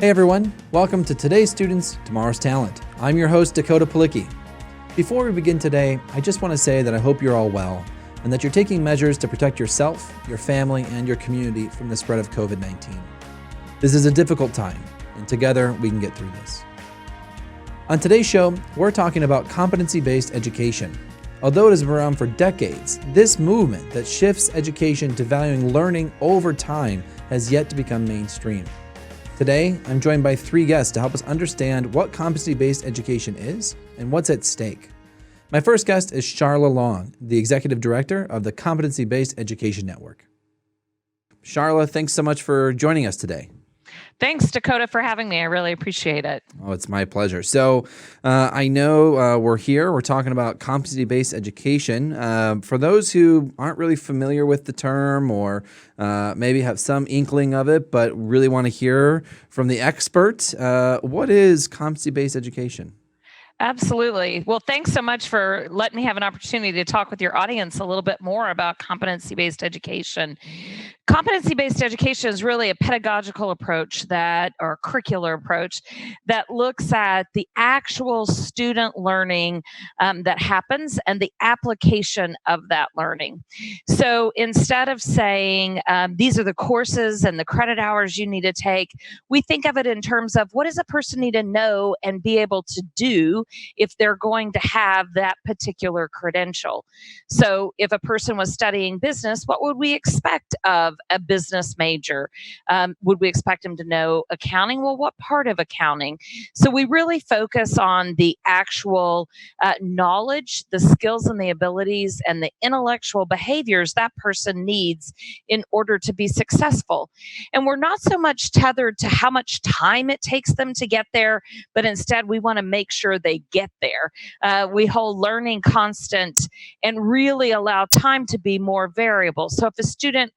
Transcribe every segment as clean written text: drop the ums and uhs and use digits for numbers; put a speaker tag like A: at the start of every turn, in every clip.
A: Hey everyone, welcome to Today's Students, Tomorrow's Talent. I'm your host, Dakota Palicki. Before we begin today, I just want to say that I hope you're all well and that you're taking measures to protect yourself, your family, and your community from the spread of COVID-19. This is a difficult time, and together we can get through this. On today's show, we're talking about competency-based education. Although it has been around for decades, this movement that shifts education to valuing learning over time has yet to become mainstream. Today, I'm joined by three guests to help us understand what competency-based education is and what's at stake. My first guest is Charla Long, the Executive Director of the Competency-Based Education Network. Charla, thanks so much for joining us today.
B: Thanks, Dakota, for having me. I really appreciate it.
A: Oh, it's my pleasure. So I know we're talking about competency-based education. For those who aren't really familiar with the term or maybe have some inkling of it, but really want to hear from the expert, what is competency-based education?
B: Absolutely. Well, thanks so much for letting me have an opportunity to talk with your audience a little bit more about competency-based education. Competency-based education is really a pedagogical approach or curricular approach that looks at the actual student learning that happens and the application of that learning. So instead of saying these are the courses and the credit hours you need to take, we think of it in terms of what does a person need to know and be able to do if they're going to have that particular credential. So if a person was studying business, what would we expect of a business major? Would we expect them to know accounting? Well, what part of accounting? So we really focus on the actual knowledge, the skills and the abilities and the intellectual behaviors that person needs in order to be successful. And we're not so much tethered to how much time it takes them to get there, but instead we want to make sure they get there. We hold learning constant and really allow time to be more variable. So if a student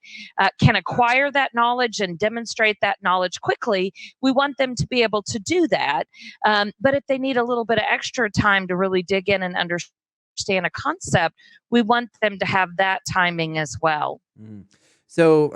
B: can acquire that knowledge and demonstrate that knowledge quickly, we want them to be able to do that. But if they need a little bit of extra time to really dig in and understand a concept, we want them to have that timing as well.
A: Mm. So,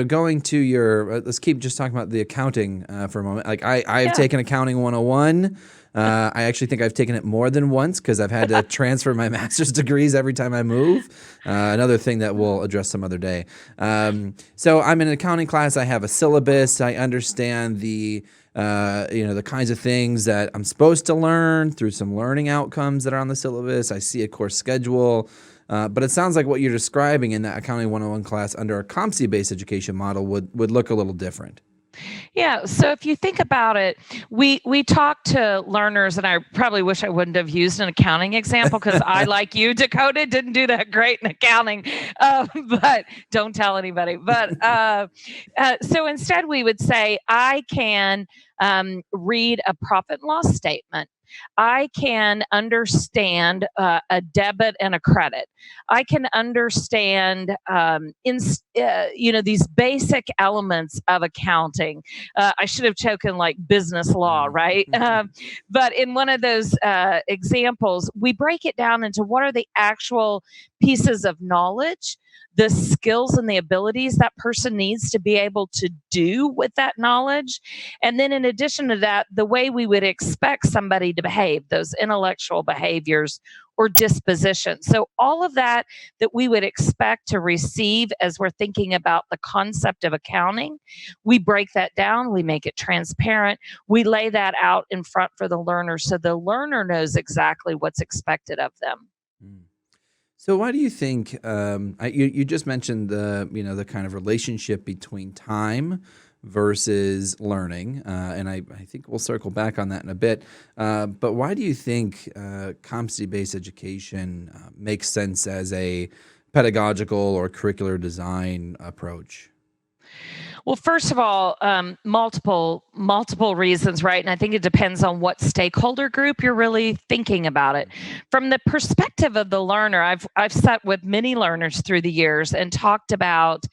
A: going to your, let's keep just talking about the accounting for a moment. Like I've taken Accounting 101. I actually think I've taken it more than once because I've had to transfer my master's degrees every time I move. Another thing that we'll address some other day. So I'm in an accounting class. I have a syllabus. I understand the kinds of things that I'm supposed to learn through some learning outcomes that are on the syllabus. I see a course schedule. But it sounds like what you're describing in that Accounting 101 class under a competency-based education model would look a little different.
B: Yeah. So if you think about it, we talk to learners, and I probably wish I wouldn't have used an accounting example because I, like you, Dakota, didn't do that great in accounting, but don't tell anybody. But so instead we would say, I can read a profit and loss statement. I can understand a debit and a credit. I can understand, these basic elements of accounting. I should have chosen like business law, right? But in one of those examples, we break it down into what are the actual pieces of knowledge, the skills and the abilities that person needs to be able to do with that knowledge. And then in addition to that, the way we would expect somebody to behave, those intellectual behaviors or dispositions. So all of that we would expect to receive as we're thinking about the concept of accounting, we break that down, we make it transparent, we lay that out in front for the learner so the learner knows exactly what's expected of them.
A: So why do you think, you just mentioned the kind of relationship between time versus learning, and I think we'll circle back on that in a bit, but why do you think competency-based education makes sense as a pedagogical or curricular design approach?
B: Well, first of all, multiple reasons, right? And I think it depends on what stakeholder group you're really thinking about it. From the perspective of the learner, I've sat with many learners through the years and talked about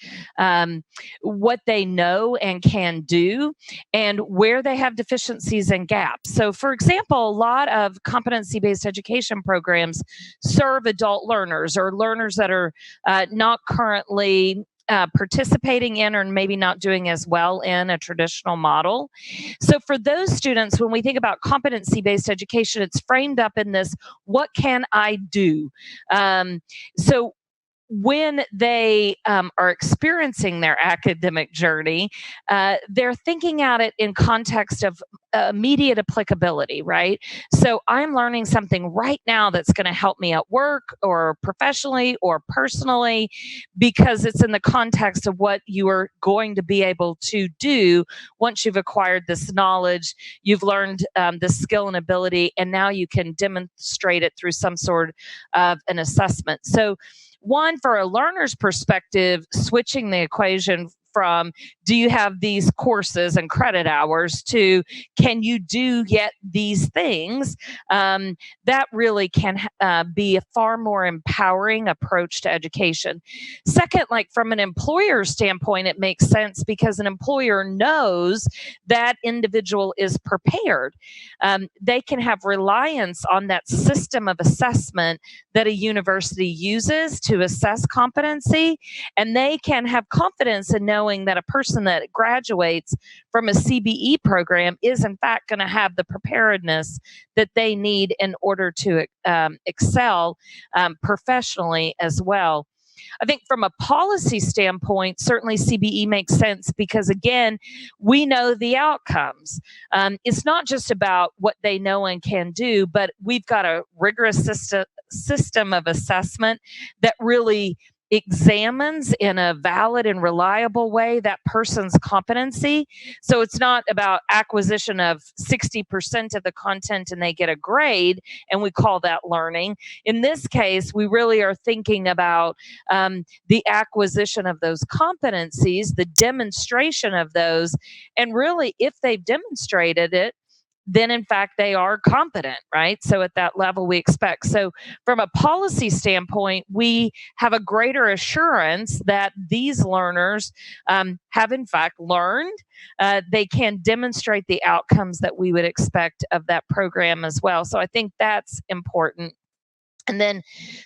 B: what they know and can do and where they have deficiencies and gaps. So, for example, a lot of competency-based education programs serve adult learners or learners that are not currently participating in or maybe not doing as well in a traditional model. So for those students, when we think about competency-based education, it's framed up in this, what can I do? So when they are experiencing their academic journey, they're thinking at it in context of immediate applicability, right? So I'm learning something right now that's going to help me at work or professionally or personally, because it's in the context of what you are going to be able to do once you've acquired this knowledge, you've learned this skill and ability, and now you can demonstrate it through some sort of an assessment. So one, for a learner's perspective, switching the equation from do you have these courses and credit hours to can you do yet these things, that really can be a far more empowering approach to education. Second, like from an employer standpoint, it makes sense because an employer knows that individual is prepared. They can have reliance on that system of assessment that a university uses to assess competency, and they can have confidence in knowing that a person that graduates from a CBE program is in fact going to have the preparedness that they need in order to excel professionally as well. I think from a policy standpoint, certainly CBE makes sense because, again, we know the outcomes. It's not just about what they know and can do, but we've got a rigorous system of assessment that really examines in a valid and reliable way that person's competency. So it's not about acquisition of 60% of the content and they get a grade and we call that learning. In this case, we really are thinking about the acquisition of those competencies, the demonstration of those, and really if they've demonstrated it, then in fact they are competent, right? So at that level we expect. So from a policy standpoint, we have a greater assurance that these learners have in fact learned. They can demonstrate the outcomes that we would expect of that program as well. So I think that's important. And then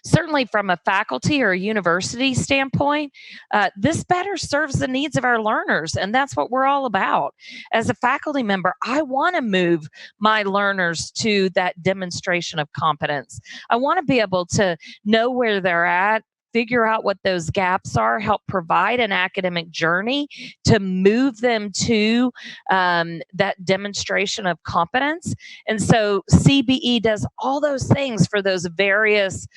B: certainly from a faculty or a university standpoint, this better serves the needs of our learners. And that's what we're all about. As a faculty member, I want to move my learners to that demonstration of competence. I want to be able to know where they're at, figure out what those gaps are, help provide an academic journey to move them to that demonstration of competence. And so CBE does all those things for those various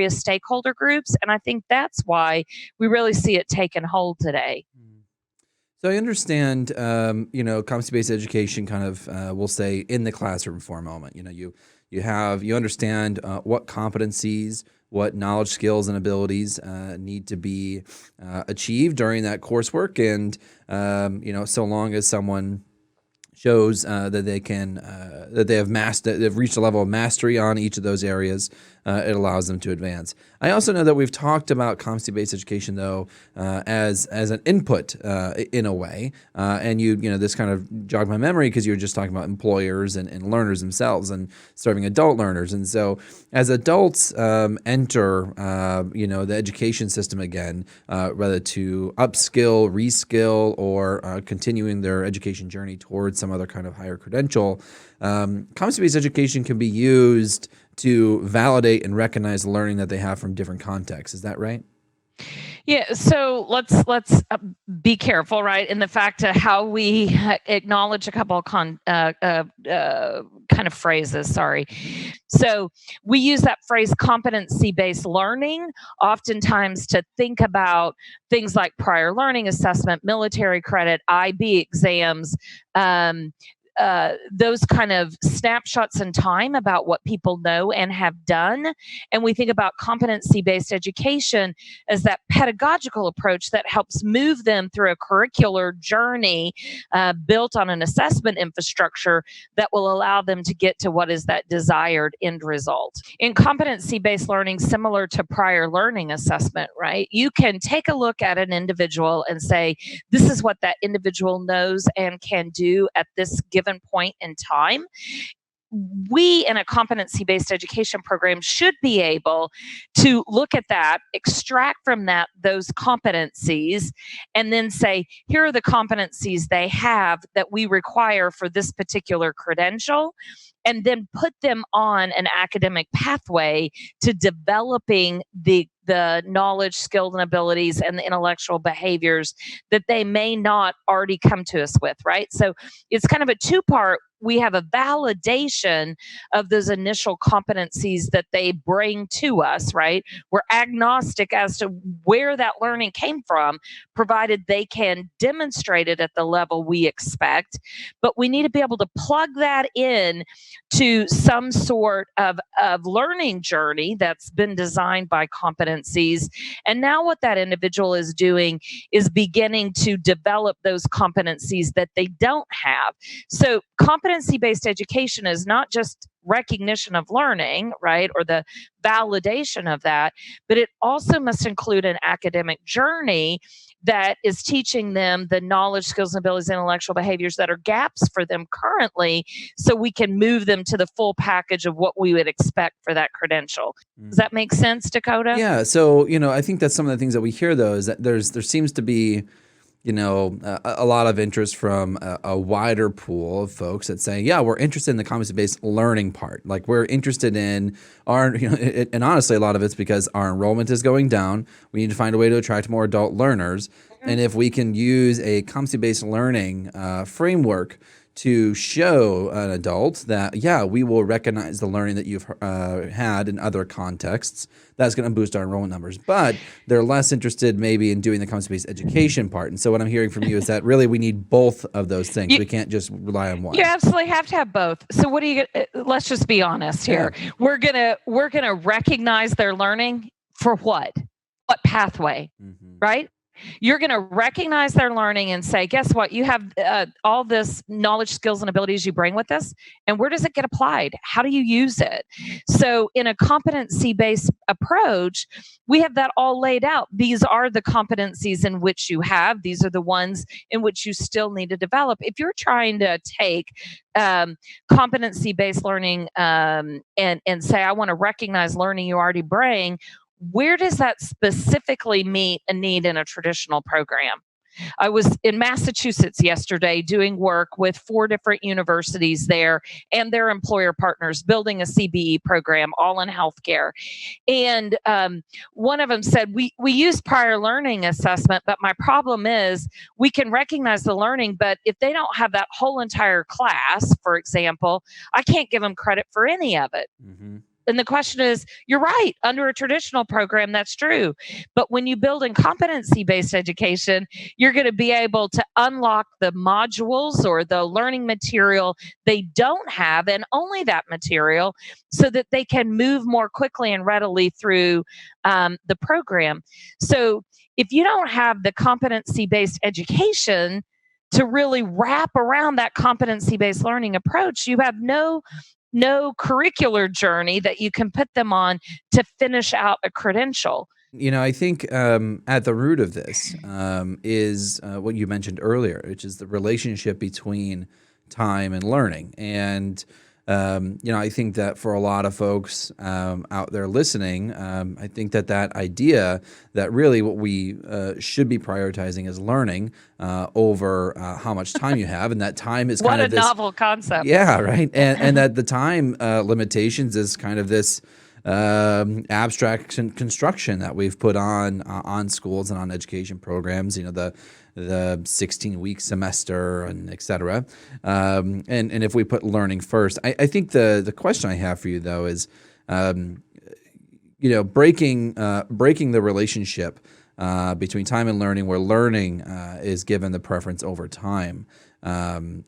B: stakeholder groups. And I think that's why we really see it taking hold today.
A: So I understand, competency-based education kind of, we'll say, in the classroom for a moment. You understand what competencies, what knowledge, skills, and abilities need to be achieved during that coursework, and so long as someone shows that they can that they've reached a level of mastery on each of those areas, it allows them to advance. I also know that we've talked about competency-based education though as an input in a way, and this kind of jogged my memory because you were just talking about employers and learners themselves and serving adult learners. And so as adults enter the education system again, whether to upskill, reskill, or continuing their education journey towards some other kind of higher credential, competency-based education can be used to validate and recognize the learning that they have from different contexts. Is that right?
B: Yeah, so let's be careful, right, in the fact of how we acknowledge a couple of kind of phrases. Sorry. So we use that phrase competency-based learning oftentimes to think about things like prior learning assessment, military credit, IB exams, those kind of snapshots in time about what people know and have done. And we think about competency-based education as that pedagogical approach that helps move them through a curricular journey built on an assessment infrastructure that will allow them to get to what is that desired end result. In competency-based learning, similar to prior learning assessment, right? You can take a look at an individual and say, this is what that individual knows and can do at this given point in time. we in a competency-based education program should be able to look at that, extract from that those competencies, and then say, here are the competencies they have that we require for this particular credential, and then put them on an academic pathway to developing the knowledge, skills, and abilities and the intellectual behaviors that they may not already come to us with, right? So it's kind of a two-part. We have a validation of those initial competencies that they bring to us, right? We're agnostic as to where that learning came from, provided they can demonstrate it at the level we expect. But we need to be able to plug that in to some sort of learning journey that's been designed by competencies. And now what that individual is doing is beginning to develop those competencies that they don't have. So competency-based education is not just recognition of learning, right, or the validation of that, but it also must include an academic journey that is teaching them the knowledge, skills, and abilities, and intellectual behaviors that are gaps for them currently, so we can move them to the full package of what we would expect for that credential. Does that make sense, Dakota?
A: Yeah. So, I think that's some of the things that we hear, though, is that there seems to be a lot of interest from a wider pool of folks that say, yeah, we're interested in the competency-based learning part. Like, we're interested in and honestly, a lot of it's because our enrollment is going down. We need to find a way to attract more adult learners. Mm-hmm. And if we can use a competency-based learning framework to show an adult that, yeah, we will recognize the learning that you've had in other contexts, that's going to boost our enrollment numbers. But they're less interested maybe in doing the competency-based education part. And so what I'm hearing from you is that really we need both of those things. We can't just rely on one.
B: You absolutely have to have both. So what do you get? Let's just be honest here. Yeah. We're gonna recognize their learning for what? What pathway, right? You're going to recognize their learning and say, guess what? You have all this knowledge, skills, and abilities you bring with this. And where does it get applied? How do you use it? So in a competency-based approach, we have that all laid out. These are the competencies in which you have. These are the ones in which you still need to develop. If you're trying to take competency-based learning and say, I want to recognize learning you already bring, where does that specifically meet a need in a traditional program? I was in Massachusetts yesterday doing work with 4 different universities there and their employer partners building a CBE program, all in healthcare. And one of them said, we use prior learning assessment, but my problem is we can recognize the learning, but if they don't have that whole entire class, for example, I can't give them credit for any of it. Mm-hmm. And the question is, you're right, under a traditional program, that's true. But when you build in competency-based education, you're going to be able to unlock the modules or the learning material they don't have, and only that material, so that they can move more quickly and readily through the program. So if you don't have the competency-based education to really wrap around that competency-based learning approach, you have no curricular journey that you can put them on to finish out a credential.
A: I think at the root of this is what you mentioned earlier, which is the relationship between time and learning. And, I think that for a lot of folks out there listening, I think that idea that really what we should be prioritizing is learning over how much time you have, and that time is kind of this
B: novel concept.
A: Yeah, right. And that the time limitations is kind of this abstract construction that we've put on schools and on education programs, the 16-week semester and et cetera. And if we put learning first, I think the question I have for you, though, is, breaking the relationship between time and learning, where learning is given the preference over time.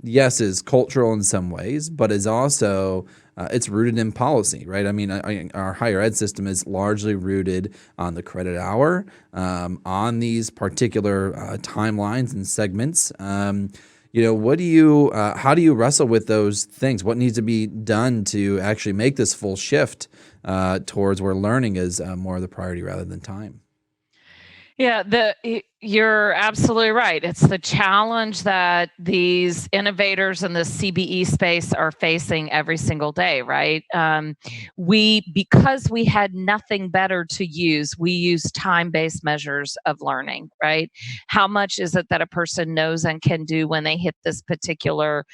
A: Yes, is cultural in some ways, but is also it's rooted in policy, right? I mean, our higher ed system is largely rooted on the credit hour, on these particular timelines and segments. What do you? How do you wrestle with those things? What needs to be done to actually make this full shift towards where learning is more of the priority rather than time?
B: Yeah, You're absolutely right. It's the challenge that these innovators in the CBE space are facing every single day, right? Because we had nothing better to use, we use time-based measures of learning, right? How much is it that a person knows and can do when they hit this particular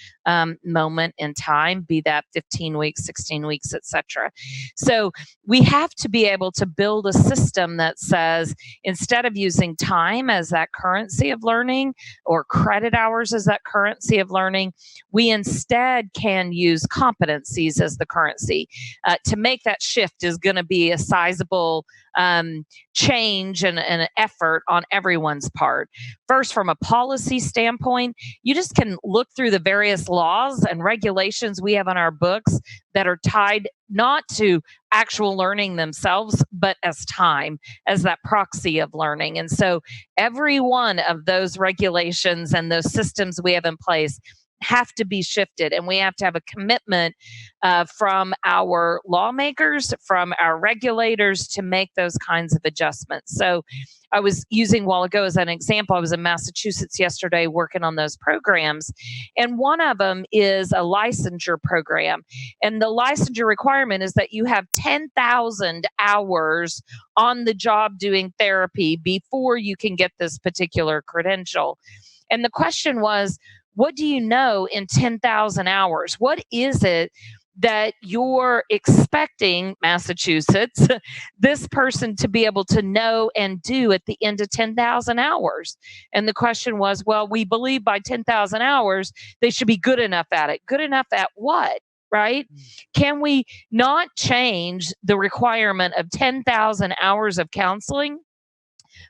B: moment in time, be that 15 weeks, 16 weeks, etc. So we have to be able to build a system that says, instead of using time as that currency of learning or credit hours as that currency of learning, we instead can use competencies as the currency. To make that shift is going to be a sizable change and an effort on everyone's part. First, from a policy standpoint, you just can look through the various laws and regulations we have on our books that are tied not to actual learning themselves, but as time, as that proxy of learning. And so every one of those regulations and those systems we have in place have to be shifted, and we have to have a commitment from our lawmakers, from our regulators to make those kinds of adjustments. So I was using a while ago as an example, I was in Massachusetts yesterday working on those programs, and one of them is a licensure program. And the licensure requirement is that you have 10,000 hours on the job doing therapy before you can get this particular credential. And the question was, what do you know in 10,000 hours? What is it that you're expecting, Massachusetts, this person to be able to know and do at the end of 10,000 hours? And the question was, well, we believe by 10,000 hours, they should be good enough at it. Good enough at what? Right? Can we not change the requirement of 10,000 hours of counseling,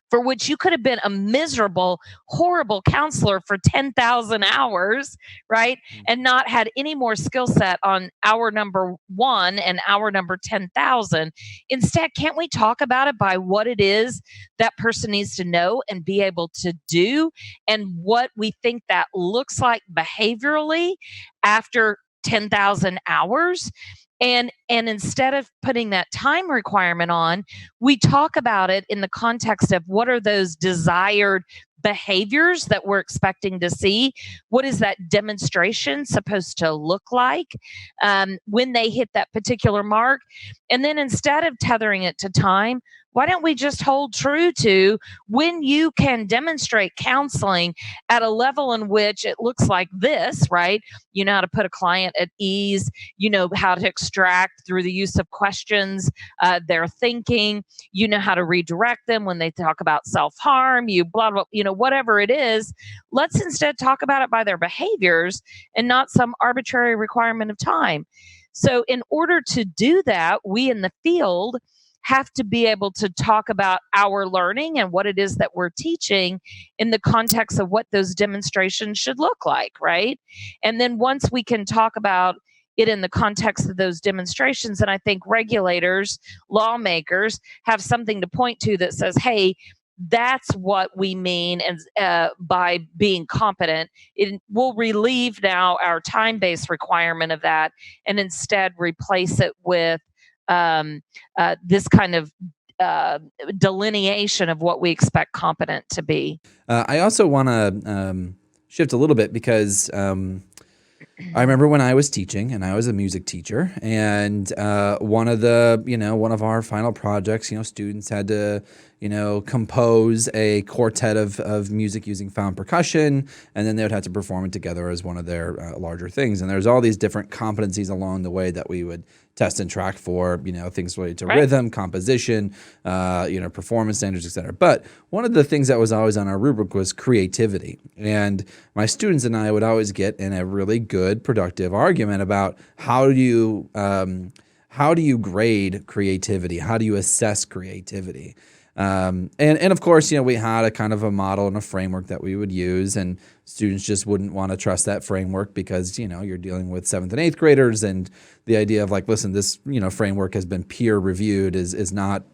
B: for which you could have been a miserable, horrible counselor for 10,000 hours, right? And not had any more skill set on hour number 1 and hour number 10,000. Instead, can't we talk about it by what it is that person needs to know and be able to do, and what we think that looks like behaviorally after 10,000 hours? And instead of putting that time requirement on, we talk about it in the context of what are those desired behaviors that we're expecting to see? What is that demonstration supposed to look like when they hit that particular mark? And then instead of tethering it to time, why don't we just hold true to when you can demonstrate counseling at a level in which it looks like this, right? You know how to put a client at ease, you know how to extract through the use of questions their thinking, you know how to redirect them when they talk about self-harm, you blah, blah, you know, whatever it is. Let's instead talk about it by their behaviors and not some arbitrary requirement of time. So in order to do that, we in the field have to be able to talk about our learning and what it is that we're teaching in the context of what those demonstrations should look like, right? And then once we can talk about it in the context of those demonstrations, and I think regulators, lawmakers have something to point to that says, hey, that's what we mean and by being competent. It will relieve now our time-based requirement of that and instead replace it with this kind of delineation of what we expect competent to be.
A: I also want to shift a little bit because I remember when I was teaching, and I was a music teacher, and one of our final projects, students had to, compose a quartet of music using found percussion, and then they would have to perform it together as one of their larger things. And there's all these different competencies along the way that we would test and track for, things related to rhythm, composition, performance standards, et cetera. But one of the things that was always on our rubric was creativity. And my students and I would always get in a really good, productive argument about how do you grade creativity? How do you assess creativity? And of course, we had a kind of a model and a framework that we would use, and students just wouldn't want to trust that framework because, you're dealing with 7th and 8th graders, and the idea of like, listen, this, framework has been peer reviewed is not,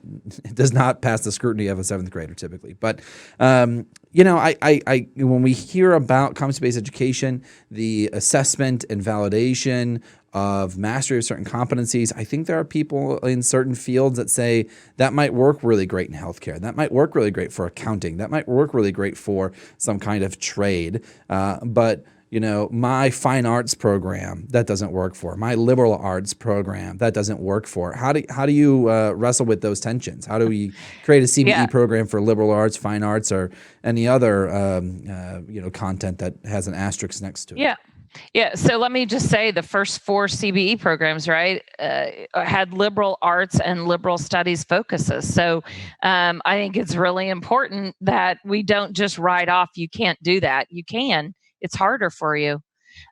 A: it does not pass the scrutiny of a 7th grader typically. But, I when we hear about competency-based education, the assessment and validation of mastery of certain competencies. I think there are people in certain fields that say that might work really great in healthcare. That might work really great for accounting. That might work really great for some kind of trade. But my fine arts program, that doesn't work for. My liberal arts program, that doesn't work for. How do you wrestle with those tensions? How do we create a CBE program for liberal arts, fine arts, or any other content that has an asterisk next to it?
B: Yeah. So let me just say the first 4 CBE programs, right, had liberal arts and liberal studies focuses. So I think it's really important that we don't just write off, you can't do that. You can. It's harder for you.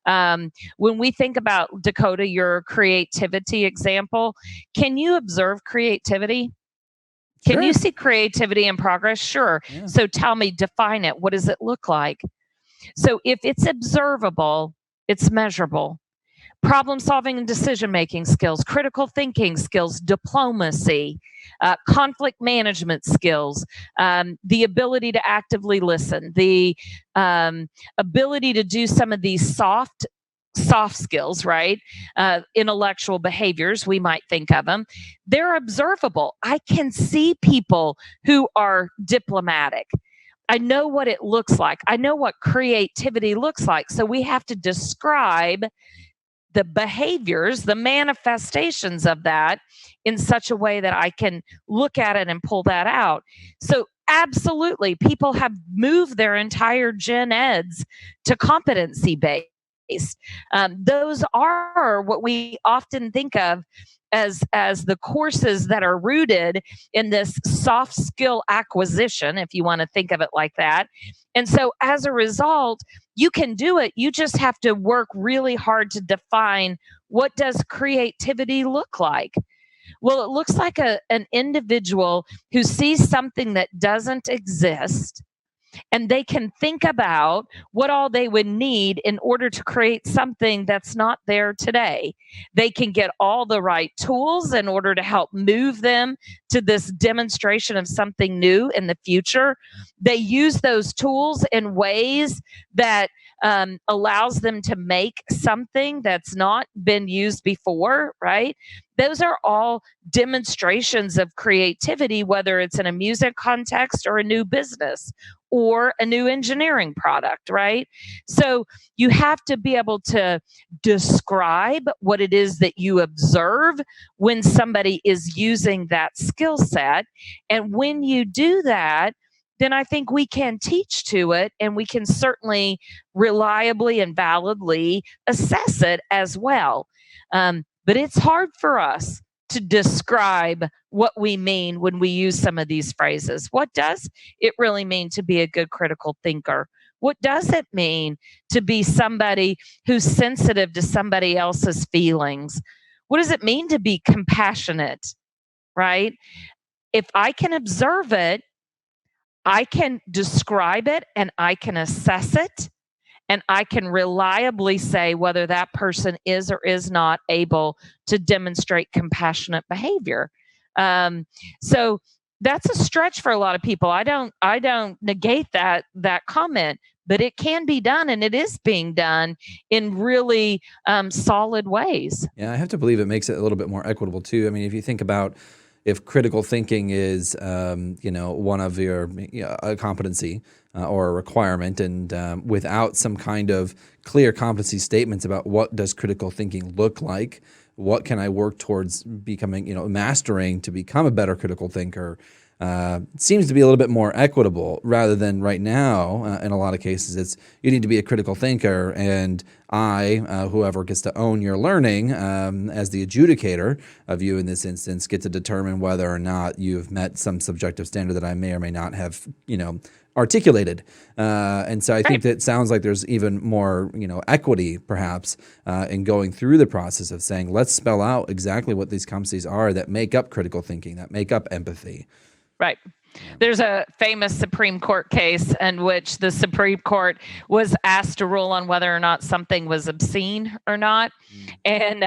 B: When we think about, Dakota, your creativity example, can you observe creativity? Can you see creativity in progress? Sure.
A: Yeah.
B: So tell me, define it. What does it look like? So if it's observable, it's measurable. Problem solving and decision making skills, critical thinking skills, diplomacy, conflict management skills, the ability to actively listen, the ability to do some of these soft skills, right? Intellectual behaviors, we might think of them. They're observable. I can see people who are diplomatic. I know what it looks like. I know what creativity looks like. So we have to describe the behaviors, the manifestations of that in such a way that I can look at it and pull that out. So absolutely, people have moved their entire gen eds to competency-based. Those are what we often think of as the courses that are rooted in this soft skill acquisition, if you want to think of it like that. And so as a result, you can do it. You just have to work really hard to define, what does creativity look like? Well, it looks like an individual who sees something that doesn't exist, and they can think about what all they would need in order to create something that's not there today. They can get all the right tools in order to help move them to this demonstration of something new in the future. They use those tools in ways that allows them to make something that's not been used before, right? Those are all demonstrations of creativity, whether it's in a music context or a new business or a new engineering product, right? So you have to be able to describe what it is that you observe when somebody is using that skill set. And when you do that, then I think we can teach to it, and we can certainly reliably and validly assess it as well. But it's hard for us to describe what we mean when we use some of these phrases. What does it really mean to be a good critical thinker? What does it mean to be somebody who's sensitive to somebody else's feelings? What does it mean to be compassionate, right? If I can observe it, I can describe it, and I can assess it, and I can reliably say whether that person is or is not able to demonstrate compassionate behavior. So that's a stretch for a lot of people. I don't negate that comment, but it can be done, and it is being done in really solid ways.
A: Yeah, I have to believe it makes it a little bit more equitable too. I mean, if you think about, if critical thinking is, one of your a competency or a requirement, and without some kind of clear competency statements about what does critical thinking look like, what can I work towards becoming, mastering to become a better critical thinker, seems to be a little bit more equitable, rather than right now, in a lot of cases, it's you need to be a critical thinker, and whoever gets to own your learning as the adjudicator of you in this instance, get to determine whether or not you've met some subjective standard that I may or may not have, articulated. And so I think that it sounds like there's even more, equity perhaps in going through the process of saying, let's spell out exactly what these competencies are that make up critical thinking, that make up empathy.
B: Right. There's a famous Supreme Court case in which the Supreme Court was asked to rule on whether or not something was obscene or not, and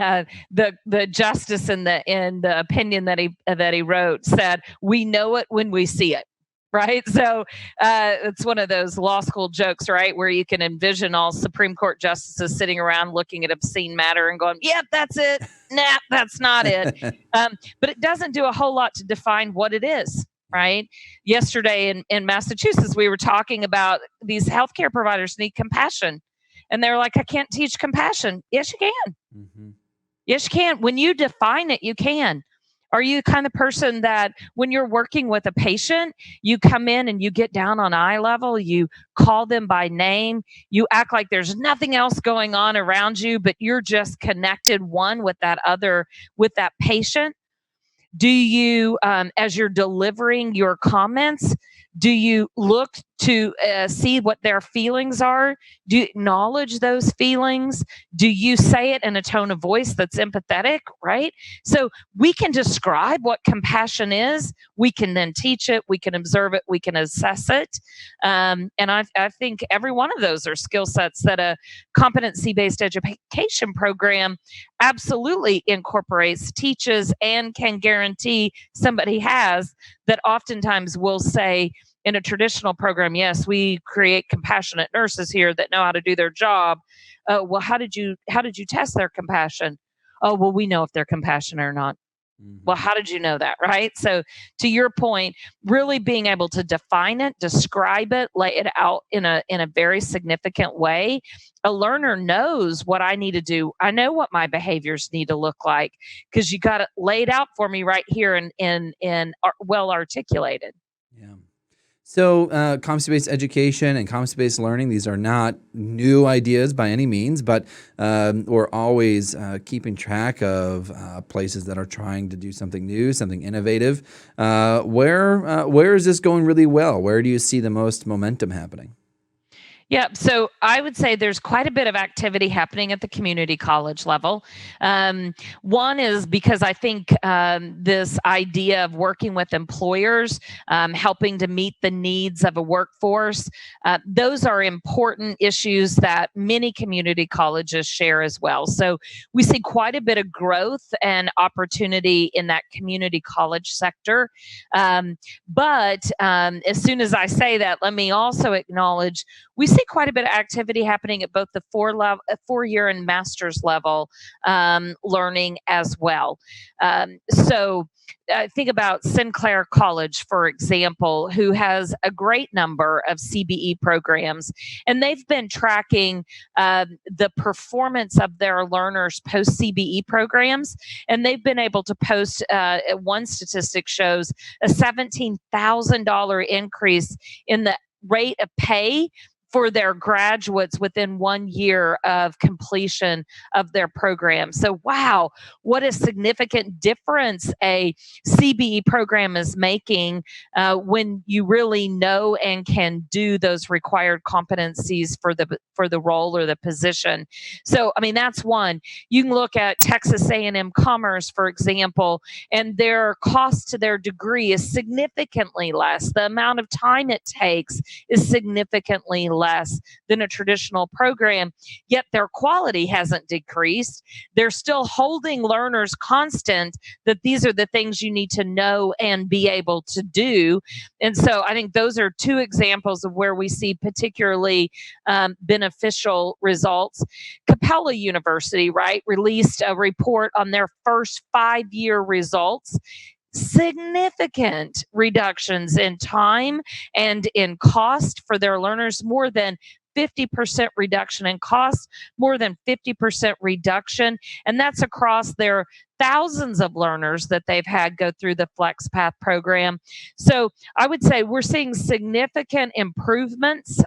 B: the justice in the opinion that he wrote said, "We know it when we see it." right? So it's one of those law school jokes, right, where you can envision all Supreme Court justices sitting around looking at obscene matter and going, yep, that's it. Nah, that's not it. But it doesn't do a whole lot to define what it is, right? Yesterday in Massachusetts, we were talking about these healthcare providers need compassion. And they're like, I can't teach compassion. Yes, you can. Mm-hmm. Yes, you can. When you define it, you can. Are you the kind of person that when you're working with a patient, you come in and you get down on eye level, you call them by name, you act like there's nothing else going on around you, but you're just connected one with that patient? Do you, as you're delivering your comments, do you look to see what their feelings are? Do you acknowledge those feelings? Do you say it in a tone of voice that's empathetic, right? So we can describe what compassion is. We can then teach it. We can observe it. We can assess it. And I think every one of those are skill sets that a competency-based education program absolutely incorporates, teaches, and can guarantee somebody has, that oftentimes will say in a traditional program, yes, we create compassionate nurses here that know how to do their job. Well, how did you test their compassion? Oh, well, we know if they're compassionate or not. Mm-hmm. Well, how did you know that, right? So to your point, really being able to define it, describe it, lay it out in a very significant way. A learner knows what I need to do. I know what my behaviors need to look like because you got it laid out for me right here and well articulated.
A: Yeah. So competency-based education and competency-based learning, these are not new ideas by any means, but we're always keeping track of places that are trying to do something new, something innovative. Where is this going really well? Where do you see the most momentum happening?
B: Yeah, so I would say there's quite a bit of activity happening at the community college level. One is because I think this idea of working with employers, helping to meet the needs of a workforce, those are important issues that many community colleges share as well. So we see quite a bit of growth and opportunity in that community college sector. But as soon as I say that, let me also acknowledge we see quite a bit of activity happening at both the 4-year and master's level learning as well. So think about Sinclair College, for example, who has a great number of CBE programs, and they've been tracking the performance of their learners post CBE programs, and they've been able to post, one statistic shows a $17,000 increase in the rate of pay for their graduates within 1 year of completion of their program. So, wow, what a significant difference a CBE program is making when you really know and can do those required competencies for the role or the position. So, I mean, that's one. You can look at Texas A&M Commerce, for example, and their cost to their degree is significantly less. The amount of time it takes is significantly less than a traditional program, yet their quality hasn't decreased. They're still holding learners constant that these are the things you need to know and be able to do. And so I think those are two examples of where we see particularly beneficial results. Capella University, right, released a report on their first 5-year results. Significant reductions in time and in cost for their learners, more than 50% reduction in cost, more than 50% reduction. And that's across their thousands of learners that they've had go through the FlexPath program. So I would say we're seeing significant improvements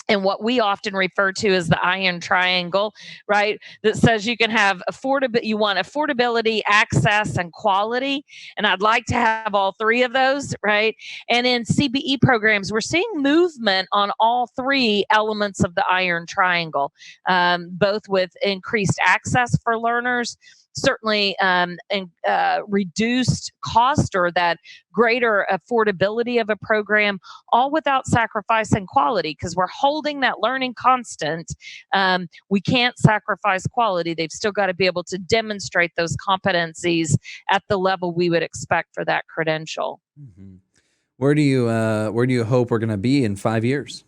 B: and what we often refer to as the iron triangle, right? That says you can have you want affordability, access, and quality. And I'd like to have all three of those, right? And in CBE programs, we're seeing movement on all three elements of the iron triangle, both with increased access for learners, certainly reduced cost or that greater affordability of a program, all without sacrificing quality, because we're holding that learning constant. We can't sacrifice quality. They've still got to be able to demonstrate those competencies at the level we would expect for that credential.
A: Mm-hmm. Where do you hope we're going to be in 5 years?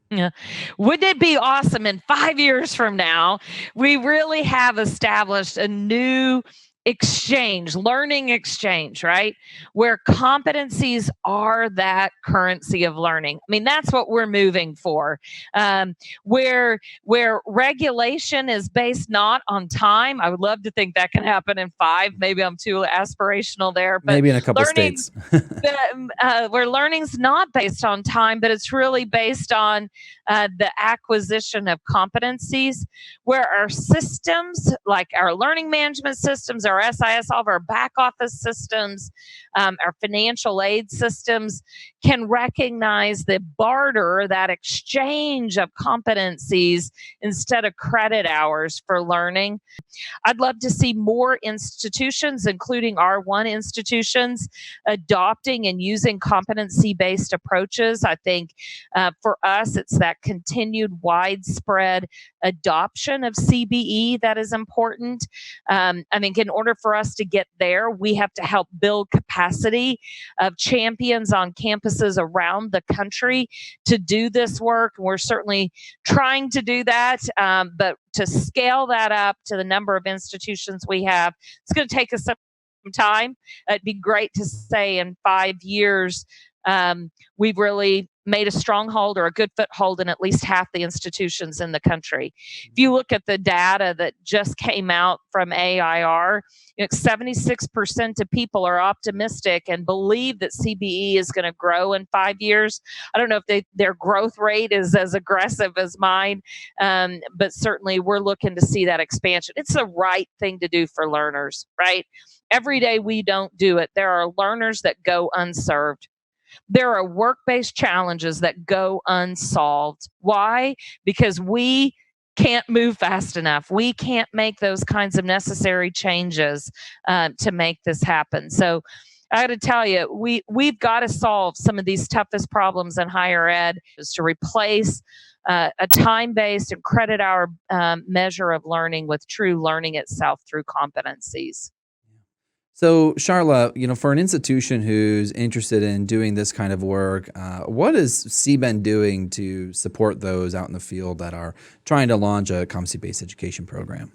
B: Yeah. Wouldn't it be awesome in 5 years from now, we really have established a new learning exchange, right? Where competencies are that currency of learning. I mean, that's what we're moving for. Where regulation is based not on time. I would love to think that can happen in 5. Maybe I'm too aspirational there, but
A: Maybe in a couple
B: learning,
A: states.
B: where learning's not based on time, but it's really based on the acquisition of competencies, where our systems, like our learning management systems, our SIS, all of our back office systems, our financial aid systems, can recognize the barter, that exchange of competencies instead of credit hours for learning. I'd love to see more institutions, including R1 institutions, adopting and using competency-based approaches. I think for us, it's that continued widespread adoption of CBE that is important. I think in order for us to get there, we have to help build capacity of champions on campuses around the country to do this work. We're certainly trying to do that, but to scale that up to the number of institutions we have, it's going to take us some time. It'd be great to say in 5 years, we've really made a stronghold or a good foothold in at least half the institutions in the country. If you look at the data that just came out from AIR, 76% of people are optimistic and believe that CBE is going to grow in 5 years. I don't know if their growth rate is as aggressive as mine, but certainly we're looking to see that expansion. It's the right thing to do for learners, right? Every day we don't do it, there are learners that go unserved. There are work-based challenges that go unsolved. Why? Because we can't move fast enough. We can't make those kinds of necessary changes to make this happen. So I got to tell you, we've got to solve some of these toughest problems in higher ed, is to replace a time-based and credit hour measure of learning with true learning itself through competencies.
A: So, Charla, for an institution who's interested in doing this kind of work, what is CBEN doing to support those out in the field that are trying to launch a competency-based education program?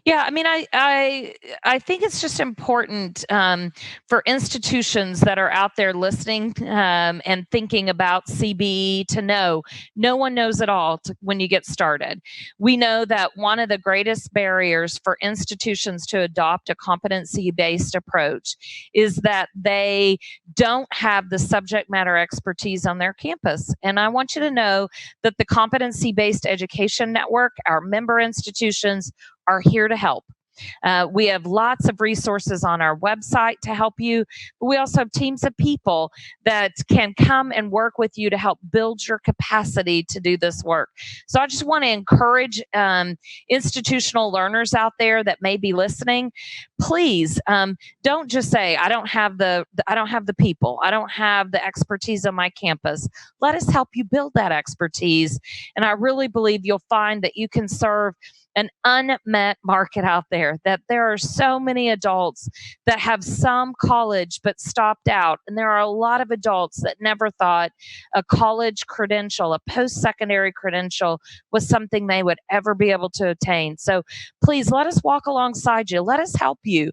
B: Yeah, I mean, I think it's just important for institutions that are out there listening and thinking about CBE to know no one knows it all when you get started. We know that one of the greatest barriers for institutions to adopt a competency-based approach is that they don't have the subject matter expertise on their campus. And I want you to know that the Competency-Based Education Network, our member institutions, are here to help. We have lots of resources on our website to help you. But we also have teams of people that can come and work with you to help build your capacity to do this work. So I just want to encourage institutional learners out there that may be listening. Please don't just say, I don't have the people, I don't have the expertise on my campus. Let us help you build that expertise. And I really believe you'll find that you can serve an unmet market out there, that there are so many adults that have some college but stopped out. And there are a lot of adults that never thought a college credential, a post-secondary credential, was something they would ever be able to attain. So please let us walk alongside you. Let us help you.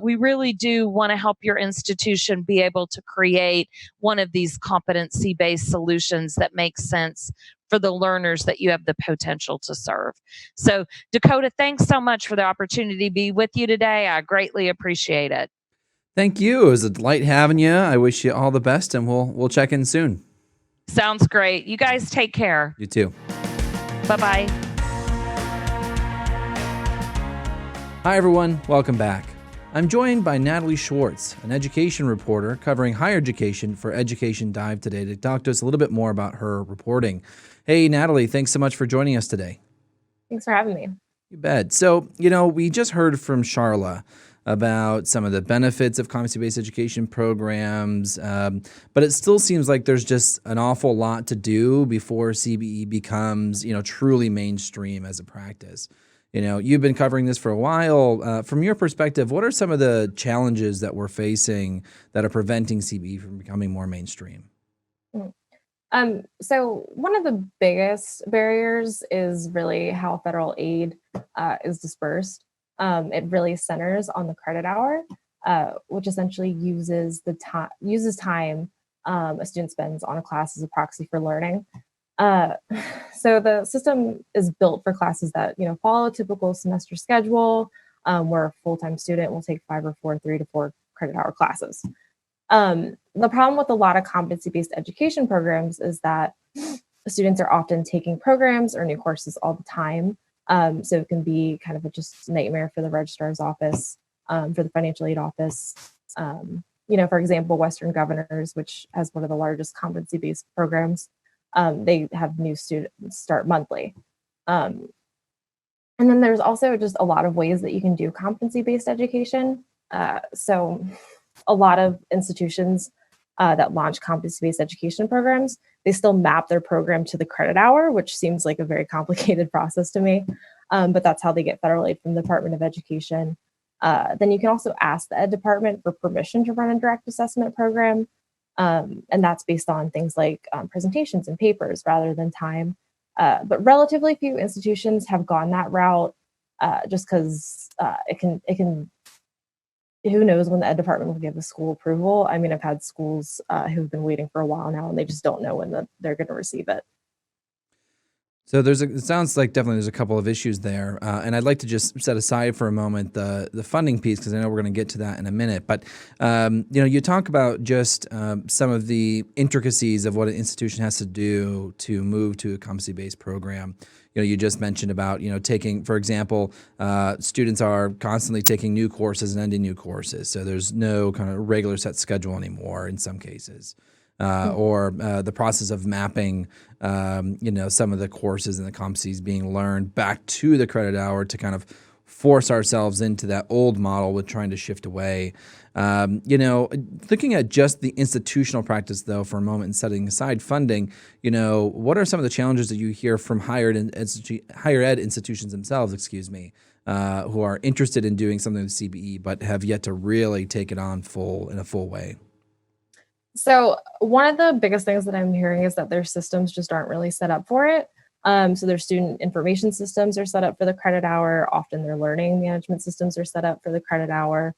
B: We really do want to help your institution be able to create one of these competency-based solutions that makes sense for the learners that you have the potential to serve. So, Dakota, thanks so much for the opportunity to be with you today. I greatly appreciate it.
A: Thank you. It was a delight having you. I wish you all the best, and we'll check in soon.
B: Sounds great. You guys take care.
A: You too.
B: Bye-bye.
A: Hi, everyone. Welcome back. I'm joined by Natalie Schwartz, an education reporter covering higher education for Education Dive today, to talk to us a little bit more about her reporting. Hey, Natalie, thanks so much for joining us today.
C: Thanks for having me.
A: You bet. So, we just heard from Charla about some of the benefits of competency-based education programs, but it still seems like there's just an awful lot to do before CBE becomes, truly mainstream as a practice. You've been covering this for a while. From your perspective, what are some of the challenges that we're facing that are preventing CBE from becoming more mainstream?
C: Mm. So one of the biggest barriers is really how federal aid is dispersed. It really centers on the credit hour, which essentially uses time a student spends on a class as a proxy for learning. Uh, so the system is built for classes that follow a typical semester schedule, where a full-time student will take 3 to 4 credit hour classes. The problem with a lot of competency-based education programs is that students are often taking programs or new courses all the time. So it can be kind of just nightmare for the registrar's office, for the financial aid office. For example, Western Governors, which has one of the largest competency-based programs, they have new students start monthly. And then there's also just a lot of ways that you can do competency-based education. So a lot of institutions that launch competency-based education programs, they still map their program to the credit hour, which seems like a very complicated process to me. But that's how they get federal aid from the Department of Education. Then you can also ask the Ed Department for permission to run a direct assessment program. And that's based on things like presentations and papers rather than time. But relatively few institutions have gone that route, just because it can who knows when the Ed Department will give the school approval. I mean, I've had schools who've been waiting for a while now, and they just don't know when they're going to receive it.
A: So it sounds like definitely there's a couple of issues there, and I'd like to just set aside for a moment the funding piece, because I know we're going to get to that in a minute. But you talk about just some of the intricacies of what an institution has to do to move to a competency-based program. You just mentioned about taking, for example, students are constantly taking new courses and ending new courses, so there's no kind of regular set schedule anymore in some cases. Or the process of mapping, some of the courses and the competencies being learned back to the credit hour to kind of force ourselves into that old model with trying to shift away. Looking at just the institutional practice, though, for a moment and setting aside funding, what are some of the challenges that you hear from higher ed institutions themselves, who are interested in doing something with CBE but have yet to really take it on in a full way?
C: So one of the biggest things that I'm hearing is that their systems just aren't really set up for it. So their student information systems are set up for the credit hour. Often their learning management systems are set up for the credit hour.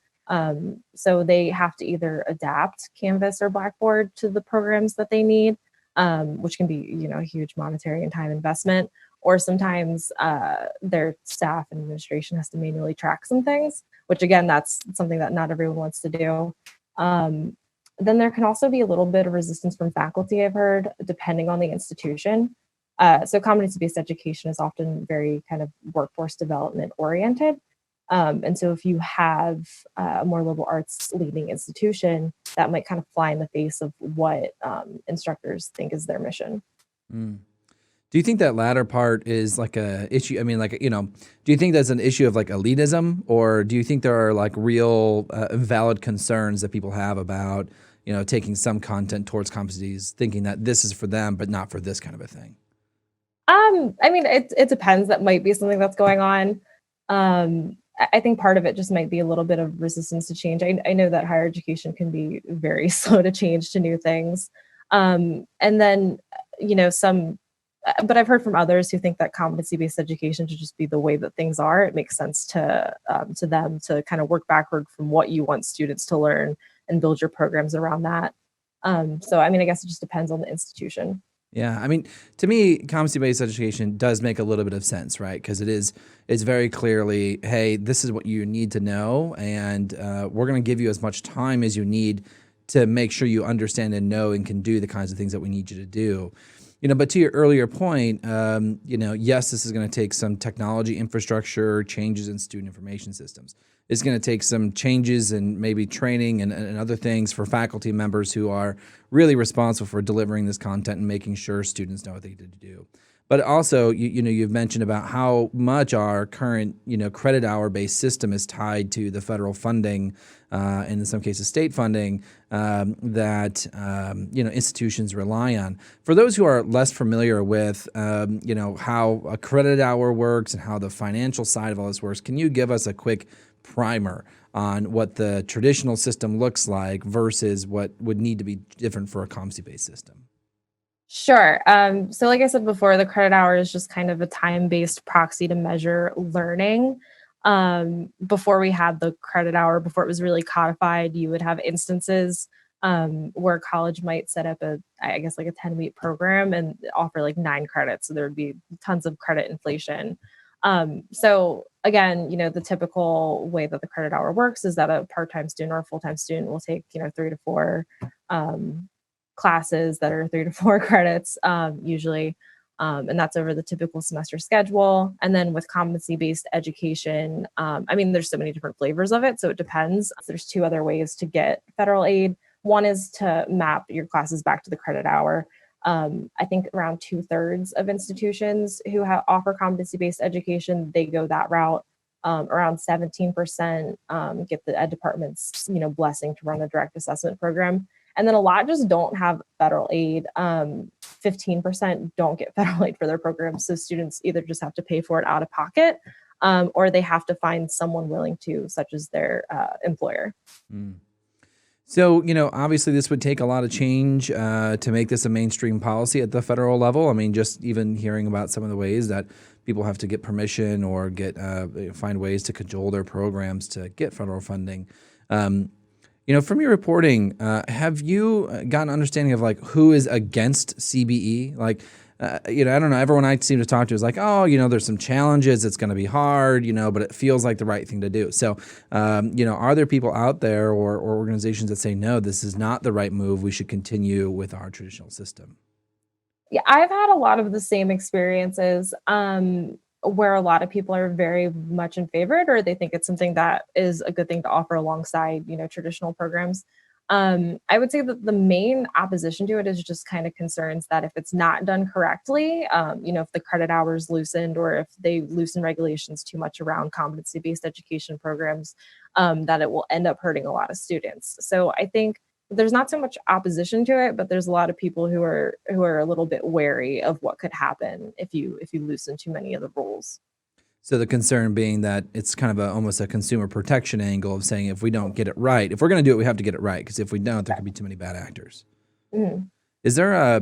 C: So they have to either adapt Canvas or Blackboard to the programs that they need, which can be, a huge monetary and time investment. Or sometimes their staff and administration has to manually track some things, which again, that's something that not everyone wants to do. Then there can also be a little bit of resistance from faculty, I've heard, depending on the institution. So competency-based education is often very kind of workforce development oriented. And so if you have a more liberal arts leading institution, that might kind of fly in the face of what instructors think is their mission.
A: Mm. Do you think that latter part is like a issue? I mean, do you think that's an issue of like elitism, or do you think there are like real valid concerns that people have about, taking some content towards competencies, thinking that this is for them, but not for this kind of a thing?
C: I mean, it depends. That might be something that's going on. I think part of it just might be a little bit of resistance to change. I know that higher education can be very slow to change to new things. And then, but I've heard from others who think that competency-based education should just be the way that things are. It makes sense to them to kind of work backward from what you want students to learn and build your programs around that. So, I mean, I guess it just depends on the institution.
A: Yeah, I mean, to me, competency-based education does make a little bit of sense, right? Because it's very clearly, hey, this is what you need to know, and we're going to give you as much time as you need to make sure you understand and know and can do the kinds of things that we need you to do. But to your earlier point, yes, this is going to take some technology infrastructure changes in student information systems. It's going to take some changes and maybe training and other things for faculty members who are really responsible for delivering this content and making sure students know what they need to do. But also, you've mentioned about how much our current, credit hour based system is tied to the federal funding, and in some cases state funding, that institutions rely on. For those who are less familiar with, how a credit hour works and how the financial side of all this works, can you give us a quick primer on what the traditional system looks like versus what would need to be different for a competency-based system?
C: Sure. So like I said before, the credit hour is just kind of a time-based proxy to measure learning. Before we had the credit hour, before it was really codified, you would have instances where college might set up I guess like a 10-week program and offer like 9 credits. So there would be tons of credit inflation. So again, the typical way that the credit hour works is that a part-time student or a full-time student will take, 3 to 4 classes that are 3 to 4 credits, usually. And that's over the typical semester schedule. And then with competency-based education, there's so many different flavors of it, so it depends. There's 2 other ways to get federal aid. One is to map your classes back to the credit hour. I think around 2/3 of institutions who offer competency-based education, they go that route. Around 17% get the ed department's blessing to run a direct assessment program. And then a lot just don't have federal aid. 15% don't get federal aid for their programs. So students either just have to pay for it out of pocket, or they have to find someone willing to, such as their employer.
A: Mm. So, obviously this would take a lot of change to make this a mainstream policy at the federal level. I mean, just even hearing about some of the ways that people have to get permission or find ways to cajole their programs to get federal funding. From your reporting, have you gotten an understanding of like who is against CBE? Like, I don't know. Everyone I seem to talk to is like, oh, there's some challenges. It's going to be hard, but it feels like the right thing to do. So, are there people out there or organizations that say, no, this is not the right move. We should continue with our traditional system?
C: Yeah, I've had a lot of the same experiences. Where a lot of people are very much in favor or they think it's something that is a good thing to offer alongside, traditional programs. I would say that the main opposition to it is just kind of concerns that if it's not done correctly, if the credit hours loosened or if they loosen regulations too much around competency-based education programs, that it will end up hurting a lot of students. So I think there's not so much opposition to it, but there's a lot of people who are a little bit wary of what could happen if you loosen too many of the rules.
A: So the concern being that it's kind of almost a consumer protection angle of saying if we don't get it right, if we're going to do it, we have to get it right, because if we don't, there could be too many bad actors. Mm-hmm. Is there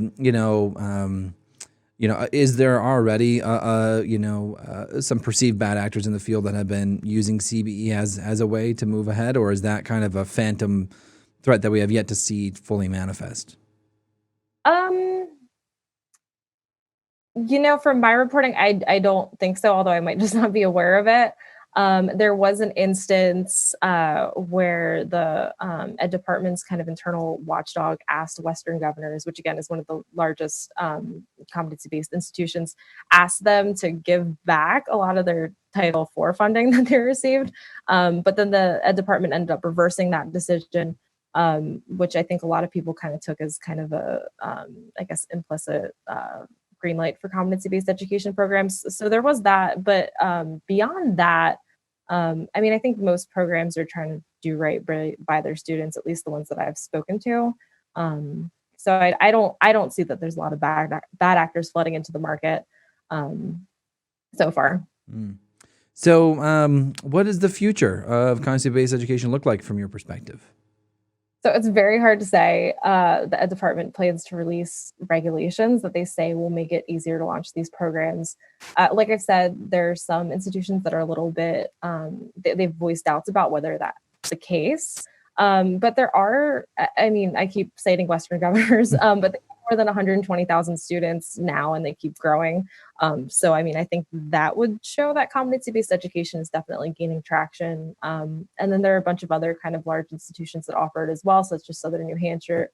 A: is there already some perceived bad actors in the field that have been using CBE as a way to move ahead, or is that kind of a phantom threat that we have yet to see fully manifest?
C: From my reporting, I don't think so, although I might just not be aware of it. There was an instance where the ed department's kind of internal watchdog asked Western governors, which again is one of the largest competency-based institutions, asked them to give back a lot of their Title IV funding that they received. But then the ed department ended up reversing that decision, which I think a lot of people kind of took as kind of a, implicit green light for competency-based education programs. So there was that. But beyond that, I think most programs are trying to do right by their students, at least the ones that I've spoken to. So I don't see that there's a lot of bad actors flooding into the market so far.
A: Mm. So what does the future of competency-based education look like from your perspective?
C: So it's very hard to say. The ed department plans to release regulations that they say will make it easier to launch these programs. Like I said, there are some institutions that are a little bit, they've voiced doubts about whether that's the case. But there are, I keep citing Western governors, but they have more than 120,000 students now, and they keep growing. So, I think that would show that competency-based education is definitely gaining traction. And then there are a bunch of other kind of large institutions that offer it as well, such as Southern New Hampshire,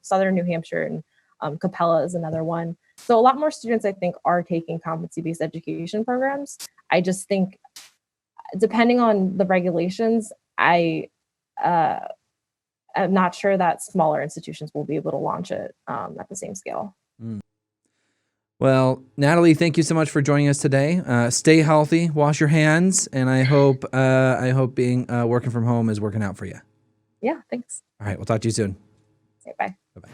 C: and Capella is another one. So a lot more students, I think, are taking competency-based education programs. I just think, depending on the regulations, I'm not sure that smaller institutions will be able to launch it at the same scale.
A: Well, Natalie, thank you so much for joining us today. Stay healthy, wash your hands, and I hope being working from home is working out for you.
C: Yeah, thanks.
A: All right, we'll talk to you soon.
C: Okay, bye.
A: Bye-bye.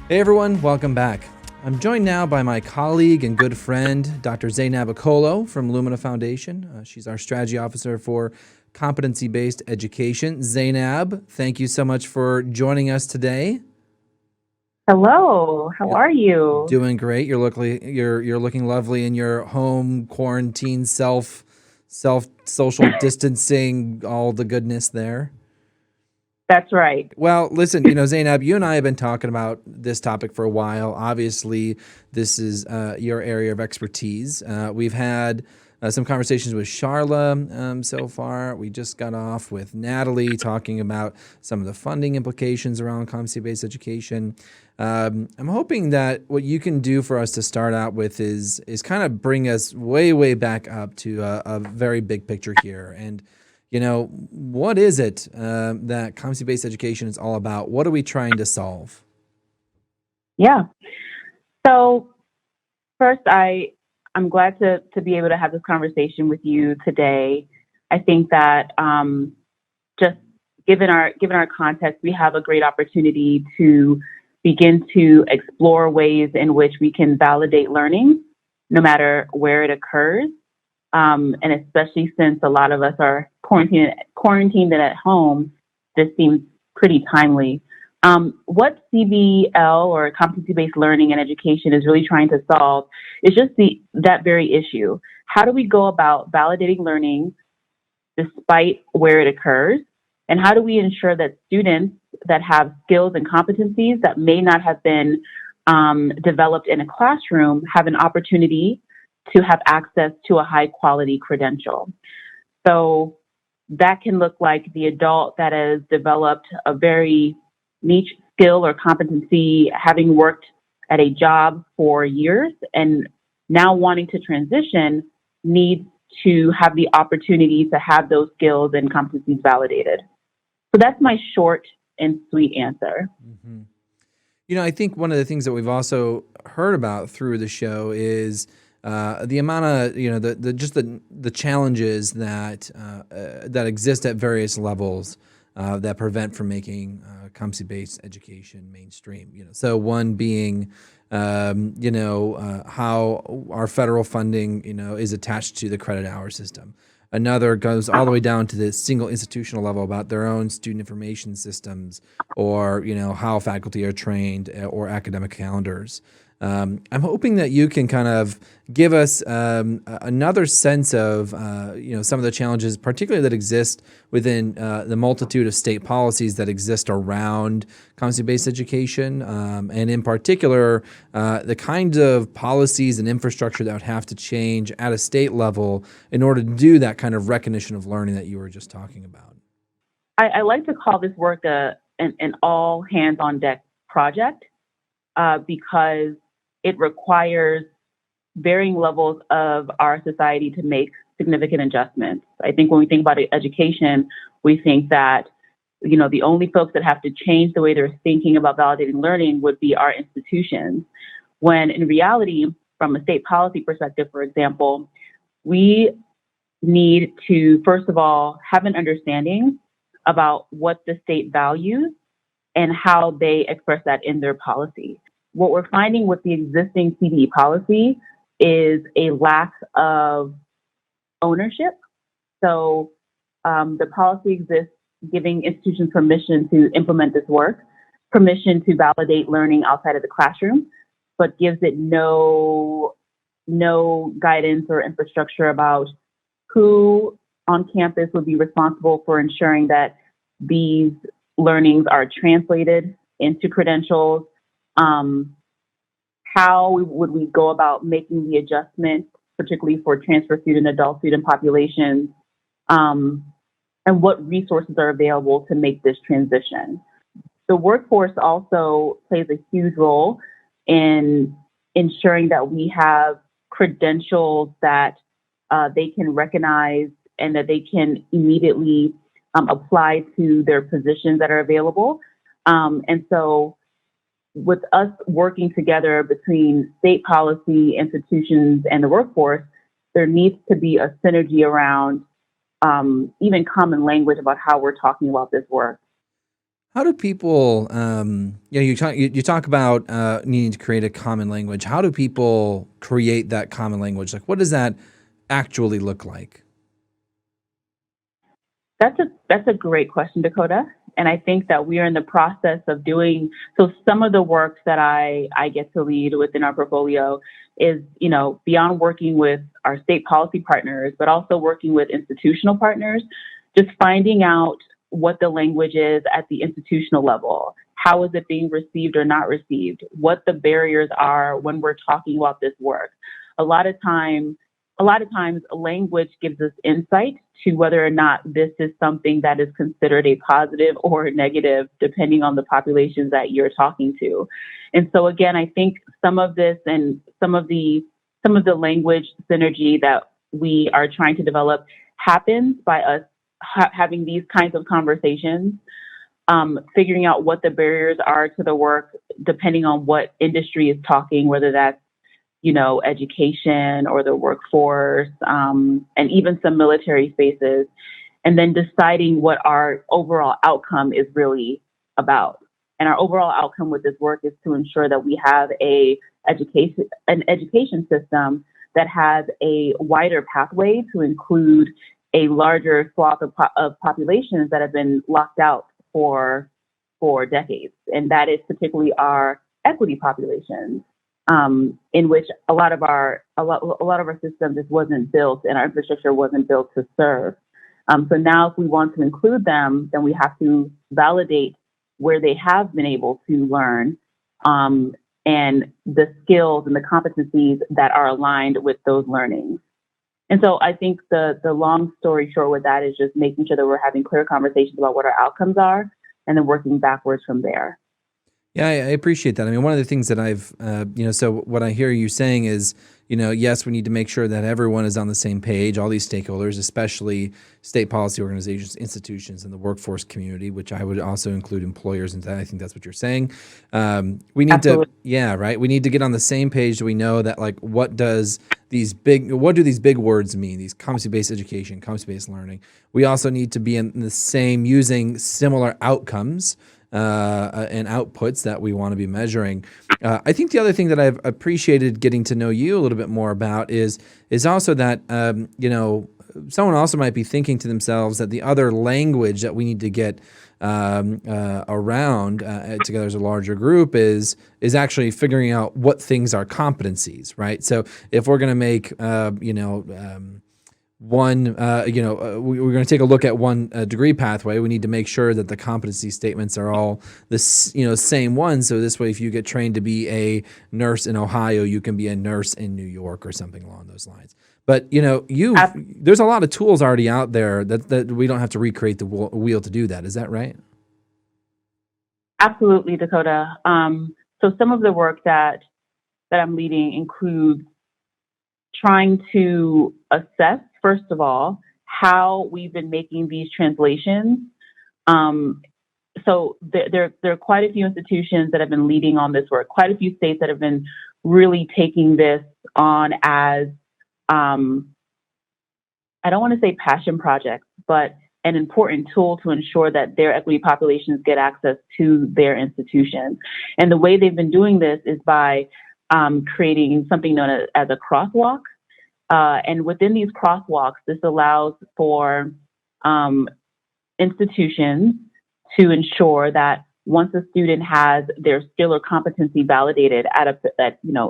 A: Hey everyone, welcome back. I'm joined now by my colleague and good friend, Dr. Zainab Akolo from Lumina Foundation. She's our strategy officer for Competency-Based Education. Zainab, thank you so much for joining us today.
D: Hello, how are you?
A: Doing great. You're looking lovely in your home quarantine, self social distancing, all the goodness there.
D: That's right.
A: Well, listen, Zainab, you and I have been talking about this topic for a while. Obviously, this is your area of expertise. We've had some conversations with Charla so far. We just got off with Natalie talking about some of the funding implications around competency-based education. I'm hoping that what you can do for us to start out with is kind of bring us way back up to a very big picture here. And what is it that competency-based education is all about? What are we trying to solve?
D: Yeah. So first, I'm glad to be able to have this conversation with you today. I think that just given our context, we have a great opportunity to begin to explore ways in which we can validate learning, no matter where it occurs. And especially since a lot of us are quarantined and at home, this seems pretty timely. What CBL, or competency-based learning and education, is really trying to solve is just that very issue. How do we go about validating learning despite where it occurs? And how do we ensure that students that have skills and competencies that may not have been developed in a classroom have an opportunity to have access to a high quality credential? So that can look like the adult that has developed a very niche skill or competency, having worked at a job for years and now wanting to transition, needs to have the opportunity to have those skills and competencies validated. So that's my short and sweet answer.
A: Mm-hmm. I think one of the things that we've also heard about through the show is the amount of the challenges that exist at various levels that prevent from making competency-based education mainstream. So one being how our federal funding is attached to the credit hour system. Another goes all the way down to the single institutional level about their own student information systems, or how faculty are trained, or academic calendars. I'm hoping that you can kind of give us another sense of some of the challenges, particularly that exist within the multitude of state policies that exist around competency-based education, and in particular the kinds of policies and infrastructure that would have to change at a state level in order to do that kind of recognition of learning that you were just talking about.
D: I like to call this work an all hands on deck project because it requires varying levels of our society to make significant adjustments. I think when we think about education, we think that, the only folks that have to change the way they're thinking about validating learning would be our institutions. When in reality, from a state policy perspective, for example, we need to, first of all, have an understanding about what the state values and how they express that in their policy. What we're finding with the existing CBE policy is a lack of ownership. So the policy exists giving institutions permission to implement this work, permission to validate learning outside of the classroom, but gives it no guidance or infrastructure about who on campus would be responsible for ensuring that these learnings are translated into credentials. How would we go about making the adjustment, particularly for transfer student, adult student populations, and what resources are available to make this transition? The workforce also plays a huge role in ensuring that we have credentials that they can recognize and that they can immediately apply to their positions that are available. And so with us working together between state policy, institutions, and the workforce, there needs to be a synergy around even common language about how we're talking about this work.
A: How do people, you talk about needing to create a common language. How do people create that common language? Like, what does that actually look like?
D: That's a great question, Dakota. And I think that we are in the process of doing, so some of the work that I get to lead within our portfolio is, beyond working with our state policy partners, but also working with institutional partners, just finding out what the language is at the institutional level. How is it being received or not received? What the barriers are when we're talking about this work. A lot of times, language gives us insight to whether or not this is something that is considered a positive or negative, depending on the populations that you're talking to. And so again, I think some of this and some of the language synergy that we are trying to develop happens by us having these kinds of conversations, figuring out what the barriers are to the work, depending on what industry is talking, whether that's education or the workforce, and even some military spaces, and then deciding what our overall outcome is really about. And our overall outcome with this work is to ensure that we have an education system that has a wider pathway to include a larger swath of populations that have been locked out for decades. And that is particularly our equity populations. In which a lot of our system just wasn't built and our infrastructure wasn't built to serve. So now if we want to include them, then we have to validate where they have been able to learn, and the skills and the competencies that are aligned with those learnings. And so I think the long story short with that is just making sure that we're having clear conversations about what our outcomes are and then working backwards from there.
A: Yeah, I appreciate that. I mean, one of the things that I've, so what I hear you saying is, yes, we need to make sure that everyone is on the same page, all these stakeholders, especially state policy organizations, institutions, and the workforce community, which I would also include employers into that. I think that's what you're saying. We need
D: Absolutely.
A: We need to get on the same page. So we know that, like, what do these big words mean? These competency-based education, competency-based learning. We also need to be in the same, using similar outcomes and outputs that we want to be measuring. I think the other thing that I've appreciated getting to know you a little bit more about is also that, someone also might be thinking to themselves that the other language that we need to get around together as a larger group is actually figuring out what things are competencies, right? So if we're going to make, we're going to take a look at one degree pathway. We need to make sure that the competency statements are all the same ones. So this way, if you get trained to be a nurse in Ohio, you can be a nurse in New York or something along those lines. But there's a lot of tools already out there that we don't have to recreate the wheel to do that. Is that right?
D: Absolutely, Dakota. So some of the work that I'm leading includes trying to assess, first of all, how we've been making these translations. So there are quite a few institutions that have been leading on this work, quite a few states that have been really taking this on as, I don't want to say passion projects, but an important tool to ensure that their equity populations get access to their institutions. And the way they've been doing this is by creating something known as a crosswalk. And within these crosswalks, this allows for institutions to ensure that once a student has their skill or competency validated at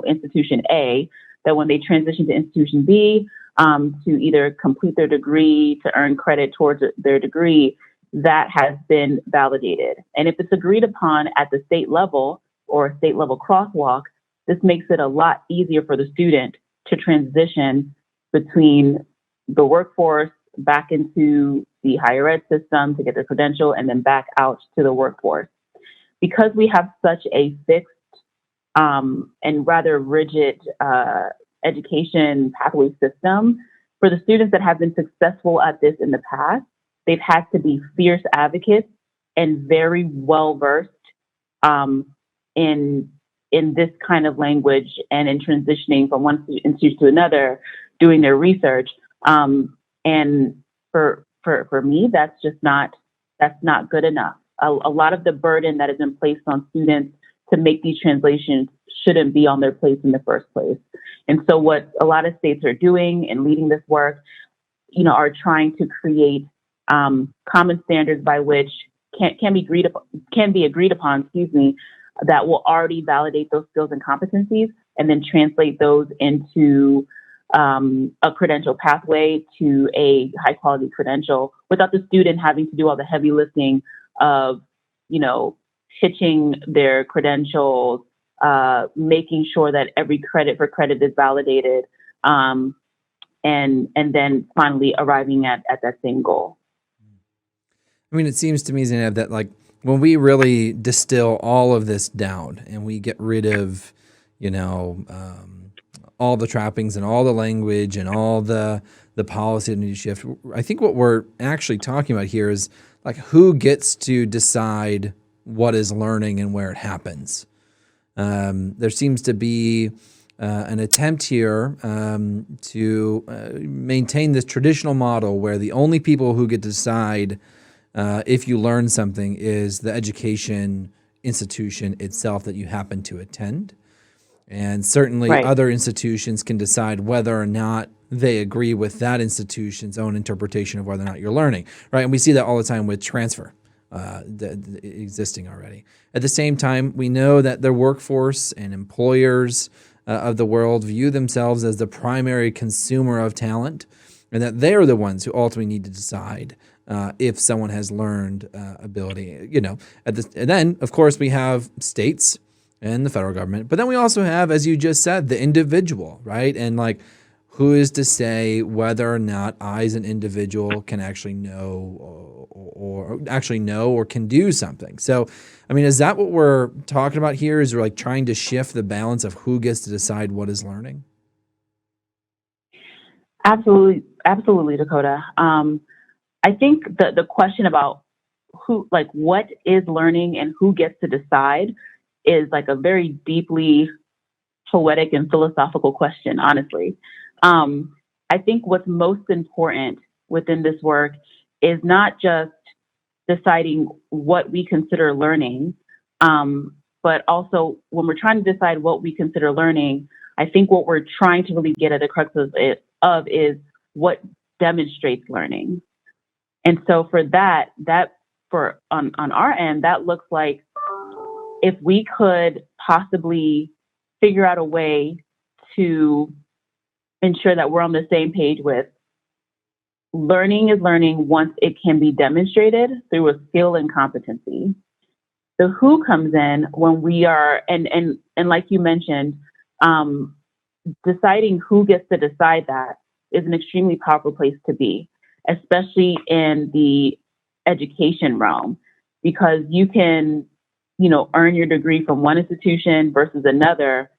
D: institution A, that when they transition to institution B, to either complete their degree, to earn credit towards their degree, that has been validated. And if it's agreed upon at the state level or a state level crosswalk, this makes it a lot easier for the student to transition between the workforce back into the higher ed system to get their credential and then back out to the workforce. Because we have such a fixed and rather rigid education pathway system, for the students that have been successful at this in the past, they've had to be fierce advocates and very well versed in this kind of language and in transitioning from one institution to another, doing their research. And for me, that's not good enough. A lot of the burden that has been placed on students to make these translations shouldn't be on their plates in the first place. And so what a lot of states are doing and leading this work, are trying to create common standards by which can be agreed upon, that will already validate those skills and competencies and then translate those into a credential pathway to a high quality credential without the student having to do all the heavy lifting of, pitching their credentials, making sure that every credit for credit is validated, and then finally arriving at that same goal.
A: I mean, it seems to me, Zainab, that like when we really distill all of this down and we get rid of, all the trappings and all the language and all the policy that needs to shift, I think what we're actually talking about here is like who gets to decide what is learning and where it happens. There seems to be an attempt here to maintain this traditional model where the only people who get to decide if you learn something is the education institution itself that you happen to attend. And certainly
D: Right.
A: other institutions can decide whether or not they agree with that institution's own interpretation of whether or not you're learning, right? And we see that all the time with transfer existing already. At the same time, we know that the workforce and employers of the world view themselves as the primary consumer of talent, and that they're the ones who ultimately need to decide if someone has learned ability. And then, of course, we have states and the federal government, but then we also have, as you just said, the individual, right? And like, who is to say whether or not I, as an individual, can actually know or can do something? So, I mean, is that what we're talking about here? Is we're like trying to shift the balance of who gets to decide what is learning?
D: Absolutely, Dakota. I think the question about what is learning and who gets to decide is like a very deeply poetic and philosophical question, honestly. I think what's most important within this work is not just deciding what we consider learning, but also when we're trying to decide what we consider learning, I think what we're trying to really get at the crux of is what demonstrates learning. And so for that on our end, that looks like if we could possibly figure out a way to ensure that we're on the same page with learning is learning once it can be demonstrated through a skill and competency. The who comes in when we are, and like you mentioned, deciding who gets to decide that is an extremely powerful place to be, especially in the education realm, because you can, earn your degree from one institution versus another,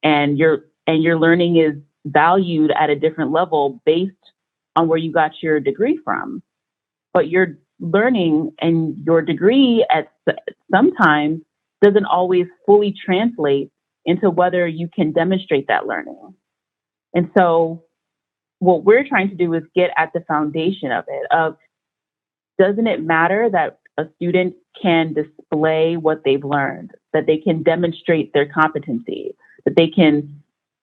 D: and your learning is valued at a different level based on where you got your degree from. But your learning and your degree at sometimes doesn't always fully translate into whether you can demonstrate that learning. And so what we're trying to do is get at the foundation of it, doesn't it matter that a student can display what they've learned, that they can demonstrate their competency, that they can,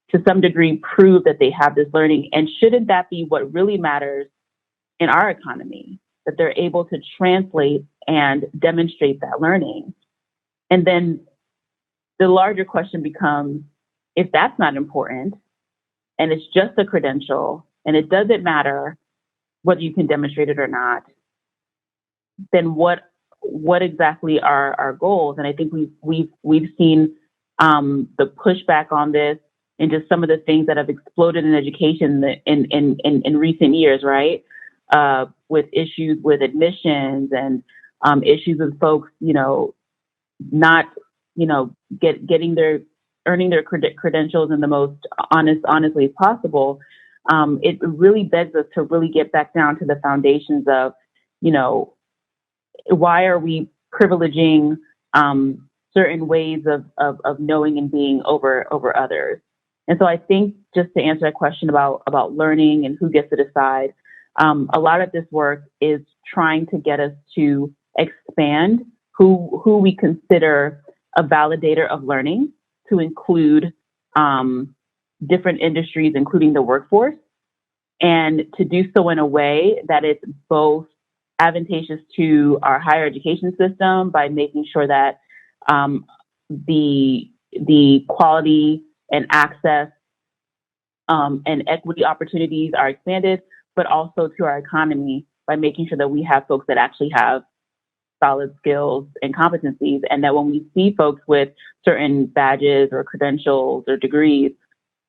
D: to some degree, prove that they have this learning? And shouldn't that be what really matters in our economy, that they're able to translate and demonstrate that learning? And then the larger question becomes, if that's not important, and it's just a credential, and it doesn't matter whether you can demonstrate it or not, then what exactly are our goals? And I think we've seen the pushback on this and just some of the things that have exploded in education in recent years, right? With issues with admissions and issues with folks, not, earning their credentials in the most honestly as possible. It really begs us to really get back down to the foundations of, why are we privileging certain ways of knowing and being over others. And so I think, just to answer that question about learning and who gets to decide, a lot of this work is trying to get us to expand who we consider a validator of learning, to include different industries, including the workforce, and to do so in a way that it's both advantageous to our higher education system by making sure that the quality and access and equity opportunities are expanded, but also to our economy by making sure that we have folks that actually have solid skills and competencies, and that when we see folks with certain badges or credentials or degrees,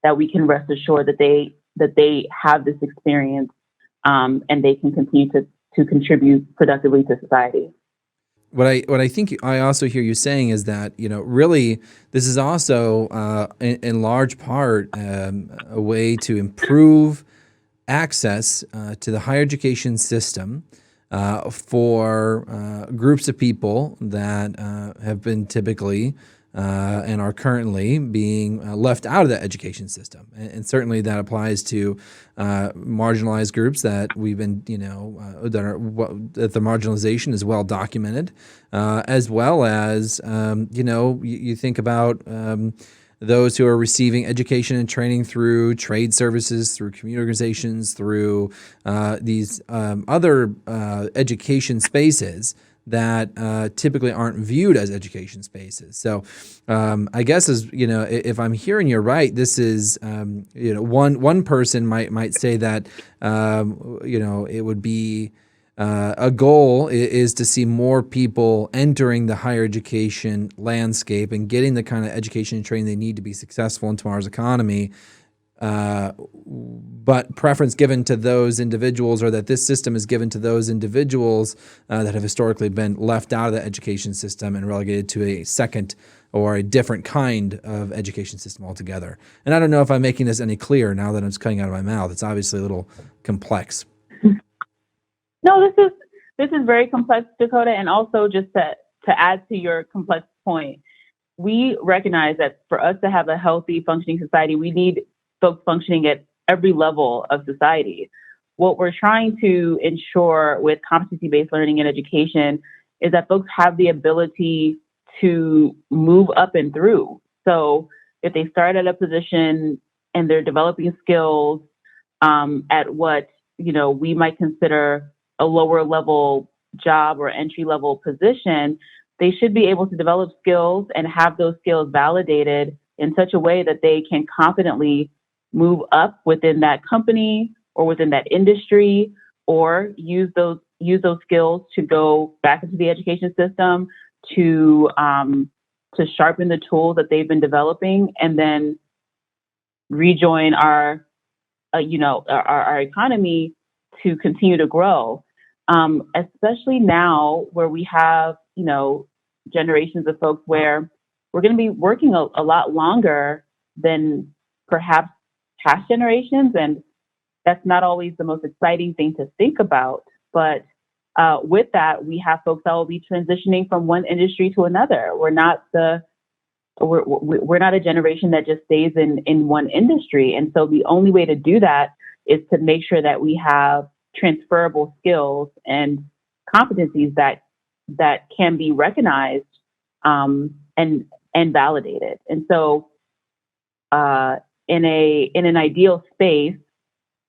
D: that we can rest assured that they have this experience and they can continue to contribute productively to society.
A: What I think I also hear you saying is that, really this is also in large part a way to improve access to the higher education system for groups of people that have been typically and are currently being left out of the education system. And certainly that applies to marginalized groups that we've been, that the marginalization is well documented, as well as, you think about those who are receiving education and training through trade services, through community organizations, through these other education spaces that typically aren't viewed as education spaces. So I guess, if I'm hearing you right, this is, one person might say that, it would be a goal is to see more people entering the higher education landscape and getting the kind of education and training they need to be successful in tomorrow's economy. But preference given to those individuals, or that this system is given to those individuals that have historically been left out of the education system and relegated to a second or a different kind of education system altogether. And I don't know if I'm making this any clearer now that it's coming out of my mouth. It's obviously a little complex.
D: No, this is very complex, Dakota. And also, just to add to your complex point, we recognize that for us to have a healthy, functioning society, we need folks functioning at every level of society. What we're trying to ensure with competency-based learning and education is that folks have the ability to move up and through. So if they start at a position and they're developing skills at what we might consider a lower level job or entry level position, they should be able to develop skills and have those skills validated in such a way that they can confidently move up within that company or within that industry, or use those skills to go back into the education system to sharpen the tools that they've been developing, and then rejoin our economy to continue to grow. Especially now where we have, generations of folks where we're going to be working a lot longer than perhaps past generations. And that's not always the most exciting thing to think about. But with that, we have folks that will be transitioning from one industry to another. We're not a generation that just stays in one industry. And so the only way to do that is to make sure that we have transferable skills and competencies that can be recognized and validated. And so in an ideal space,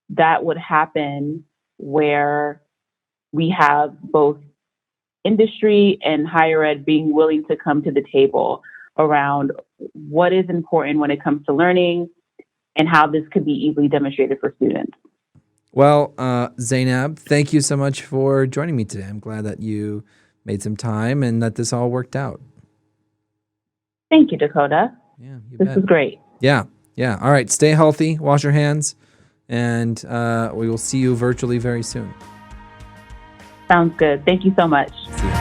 D: that would happen where we have both industry and higher ed being willing to come to the table around what is important when it comes to learning and how this could be easily demonstrated for students.
A: Well, Zainab, thank you so much for joining me today. I'm glad that you made some time and that this all worked out.
D: Thank you, Dakota.
A: Yeah,
D: this was great.
A: Yeah. All right. Stay healthy. Wash your hands. And we will see you virtually very soon.
D: Sounds good. Thank you so much.
A: See you.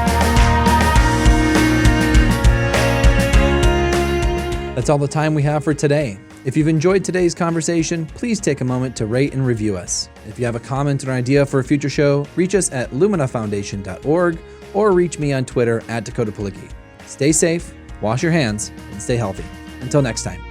A: That's all the time we have for today. If you've enjoyed today's conversation, please take a moment to rate and review us. If you have a comment or idea for a future show, reach us at luminafoundation.org or reach me on Twitter at Dakota Palicki. Stay safe wash your hands, and stay healthy. Until next time.